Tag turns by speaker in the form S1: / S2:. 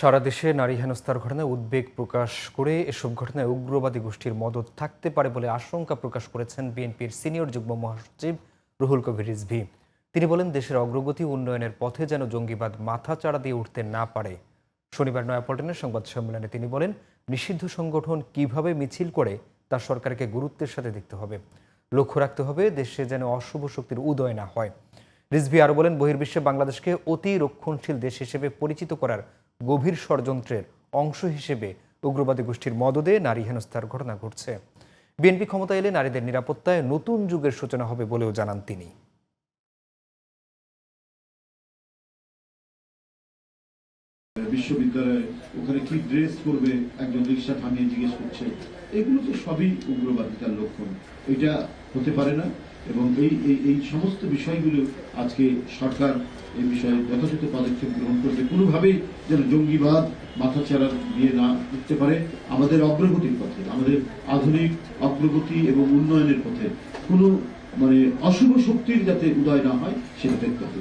S1: সারা দেশে নারী হেনস্থার ঘটনায় উদ্বেগ প্রকাশ করে এসব ঘটনায় উগ্রবাদী গোষ্ঠীর মদদ থাকতে পারে বলে আশঙ্কা প্রকাশ করেছেন বিএনপির সিনিয়র যুগ্ম মহাসচিব রুহুল কবির রিজভী। তিনি বলেন, দেশের অগ্রগতি উন্নয়নের পথে যেন জঙ্গিবাদ মাথাচাড়া দিয়ে উঠতে না পারে। শনিবার নয়াপল্টনের সংবাদ সম্মেলনে তিনি বলেন, নিষিদ্ধ সংগঠন কিভাবে মিছিল করে তা সরকারকে গুরুত্বের সাথে দেখতে হবে। লক্ষ্য রাখতে হবে দেশে যেন অশুভ শক্তির উদয় না হয়। রিজভী আরও বলেন, বহির্বিশ্বে বাংলাদেশকে অতি রক্ষণশীল দেশ হিসেবে পরিচিত করার গভীর ষড়যন্ত্রের অংশ হিসেবে উগ্রবাদী গোষ্ঠীর মদদে নারী হেনস্থার ঘটনা ঘটছে। বিএনপি ক্ষমতা এলে নারীদের নিরাপত্তায় নতুন যুগের সূচনা হবে বলেও জানান তিনি।
S2: বিশ্ববিদ্যালয়ে ওখানে কি ড্রেস করবে একজন রিক্সা থামিয়ে জিজ্ঞেস করছে, এগুলো তো সবই উগ্রবাদিতার লক্ষণ। এটা হতে পারে না এবং এই সমস্ত বিষয়গুলো আজকে সরকার এই বিষয়ে যথাযথ পদক্ষেপ গ্রহণ করবে। কোনোভাবেই যেন জঙ্গিবাদ মাথাচাড়া দিয়ে না উঠতে পারে। আমাদের অগ্রগতির পথে, আমাদের আধুনিক অগ্রগতি এবং উন্নয়নের পথে কোনো অশুভ শক্তির যাতে উদয় না হয় সেটা দেখতে হবে।